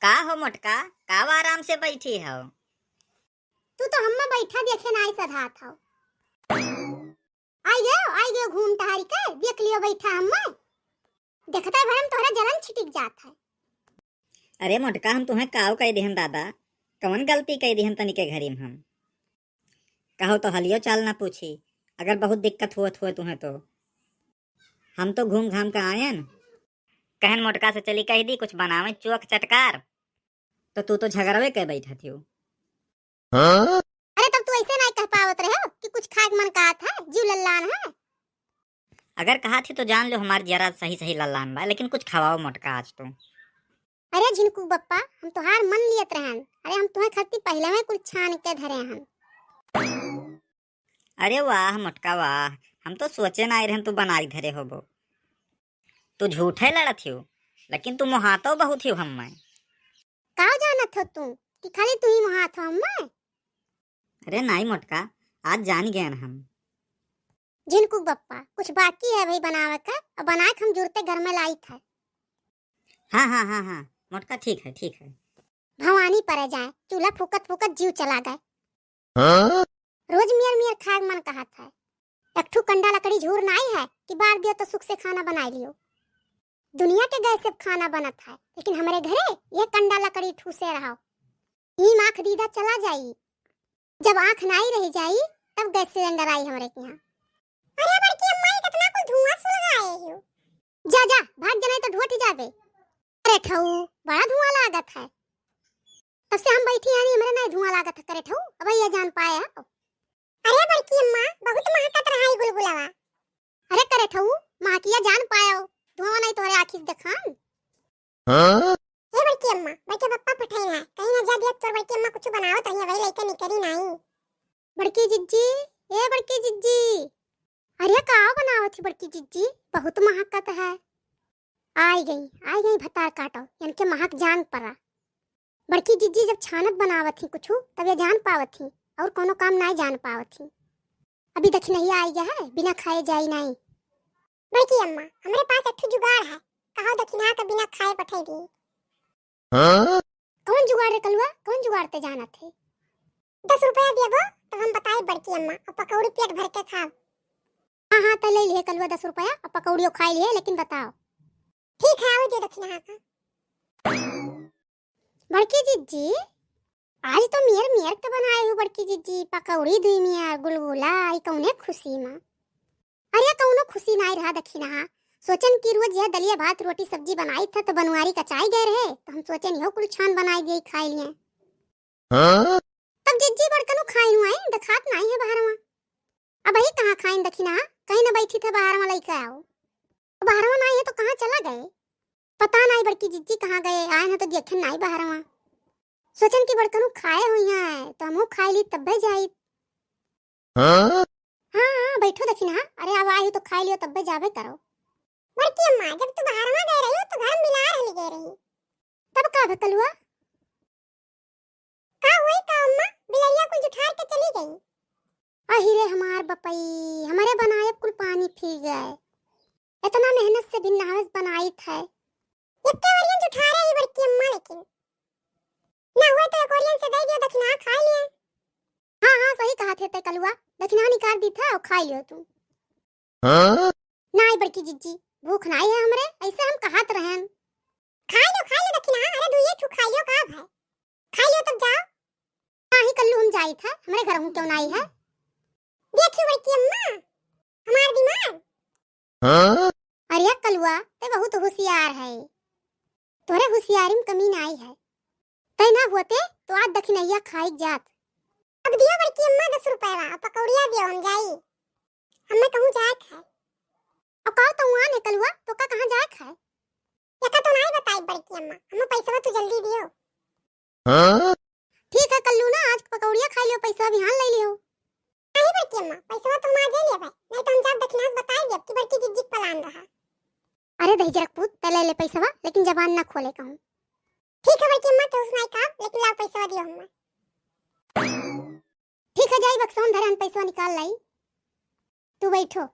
का हो मोटका, का आराम से बैठी हो? तू तो हम्मा बैठा देखे ना सधा था। आई गयो घूम टहल के देख लियो बैठा हम्मा। देखता है भरम तोहरा जलन छिटिक जात है। अरे मोटका, हम तुम्हें काव कह दिहन दादा, कौन गलती कह दिहन तनी के घरी में हम कहो तो हलियो चाल ना पूछी। अगर बहुत दिक्कत हुआ तुम्हें तो हम तो घूम घाम के आयन कहन मोटका से चली कह दी कुछ बनावे चोक चटकार, तो तू तो झगड़वे के बैठा थी। अरे तब तू ऐसे नहीं कह पावत रहे हो कि कुछ खाक मन का था जीव लल्लान है। अगर कहा थी तो जान लो हमारी जरा सही सही लल्लान बा, लेकिन कुछ खवाओ मोटका आज तो। अरे झिनकू बप्पा, हम तोहार मन लियत रहन। अरे हम तुम्हें खत्ती पहले में कुछ छान के धरे हन। अरे वाह मोटका वाह, हम तो सोचे ना रहे तू बनाई धरे होबो। तू झूठे लड़त हो, लेकिन तू मोहातो बहुत हो हम। का जानत हो तू कि खाली तू ही मोहात हो हम्मा? अरे नहीं मोटका, आज जान गए न हम। झिनकू बप्पा, कुछ बाकी है भाई बनावे का, और बनाए हम जुड़ते घर में लाई था। हाँ मोटका, ठीक है ठीक है। भवानी परे जाए, चूल्हा फूकत फूकत जीव चला गए। रोज मियर मियर खाग मन कहा था। एकठू कंडा लकड़ी झूर नाई है कि बार दियो तो सुख से खाना बना लियो। दुनिया के गैस से खाना बनत है, लेकिन हमारे घरे ये कंडा लकड़ी ठूसे रहो। ही आँख दीदा चला जाई, जब आँख नाई रह जाई तब गैस सिलेंडर आई हमारे के यहाँ। अरे बड़की अम्मा, कितना को धुआं सुलगाए हो। जा जा भाग जाना तो ढोट जाबे। अरे ठऊ, बड़ा धुआं लागत है। तब से हम बैठी यानी हमारे नहीं धुआं लागत है करे ठऊ, अब ये जान पाया। अरे बड़की अम्मा, बहुत महकत रहा है गुलगुलावा। अरे करे ठऊ, महकिया जान पाया धुआं नहीं तोरे आँखी से देखान। ए बड़की अम्मा, बड़के पप्पा पठाई ना कहीं ना जा दिया तोर बड़की अम्मा कुछ बनावत रही वही लेके निकली नहीं। बड़की जिज्जी, ए बड़की जिज्जी। अरे का बनावत थी बड़की जिज्जी, बहुत महकत है। आई गई भतार काटो, इनके महक जान पड़ा। बड़की जिज्जी जब छानत बनावत थी कुछ तब ये जान पावत थी, और कोनो काम नहीं जान पावत थी। अभी देख नहीं आई गया है, बिना खाए जाई नहीं। बड़की अम्मा, हमारे पास एक जुगाड़ है, कहो दक्षिणा के बिना खाए पठाई दी। कौन जुगाड़ रे कलुआ, कौन जुगाड़ ते जाना थे? 10 रुपया देबो तो हम बताए बड़की अम्मा, और पकौड़ी पेट भर के खाओ। हाँ तो ले लिए कलुआ 10 रुपया, और पकौड़ियों खा लिए, लेकिन बताओ। ठीक है, आओ दे दक्षिणा का। बड़की जिज्जी, आज तो मियर मियर के बनाए हो बड़की जिज्जी, पकौड़ी दुई मियर गुलगुला, आई कौने खुशी में। अरे कौनो खुशी नहीं रहा दक्षिणा। सोचन की रोज यह दलिया भात रोटी सब्जी बनाई था तो बनवारी कचाई गए रहे, तो हम सोचन यो कुल छान बनाई दिए खाई लिए। तब जिज्जी बड़कनु खाई हुआ है, दखात नहीं है बाहर में। अब ही कहाँ खाइन दक्षिणा, कहीं ना बैठी थे बाहर में लेके आओ। बाहर में नहीं है तो कहाँ चला गए, पता नहीं बड़की जिज्जी कहाँ गए, आए हैं तो देखे नहीं बाहर में। सोचन की बड़कनु खाए हुई है तो हम खाई ली तब जाई। हाँ बैठो दक्षिणा, अरे अब आई हो तो खाई लियो तब जावे करो। बड़की अम्मा, जब तू बाहर में गए रही हो तो घर मिला रही गए रही, तब का भकलुआ का हुई का अम्मा, बिलैया को जुठार के चली गई। अहिरे हमार बपई, हमारे बनाए कुल पानी पी गए। इतना मेहनत से बिन नहावस बनाई था, इतने वरियन जुठा रही बड़की अम्मा, लेकिन ना हुआ तो एक वरियन से दे दियो दक्षिणा खा लिए। हाँ सही कहा थे ते कलुआ, दक्षिणा निकाल दी था और खा लियो तुम। नहीं बड़की जिज्जी, भूख नहीं है हमरे, ऐसे हम कहत रहन। खा लो दक्षिणा, अरे दुइये ठू खा लियो का है, खा लियो तब जाओ। नहीं कल्लू हम जाई था, हमरे घर हूं क्यों नहीं है। देखियो बड़की अम्मा, हमार दिमाग। अरे कलुआ, ते बहुत होशियार है, तोरे होशियारी में कमी नहीं है। तै ना होते तो आज दक्षिणैया खाई जात। अब दियो बड़की अम्मा 10 रुपया, पकौड़िया दियो, हम जाई। हमें कहूं जाए है, और कहो तो वहां निकलुआ तो का कहां जाए है, यका तो नहीं बताई बड़की अम्मा, हमें पैसा तो जल्दी दियो। ठीक है कल्लू ना, आज पकौड़िया खा लियो, पैसा बिहान ले लियो। नहीं बड़की अम्मा, पैसा तुम आज ले लेबे, नहीं तो हम जब दक्षिणा से बताई देब कि बड़की जिज्जी पलान रहा। अरे दही जरक पूत, ते ले ले पैसा, लेकिन जबान ना खोले कहूं। ठीक है बड़की अम्मा, तो उसने कहा, लेकिन लाओ पैसा दियो हमें। ठीक है, जाई बक्सों धरन पैसा निकाल लाई। तू बैठो,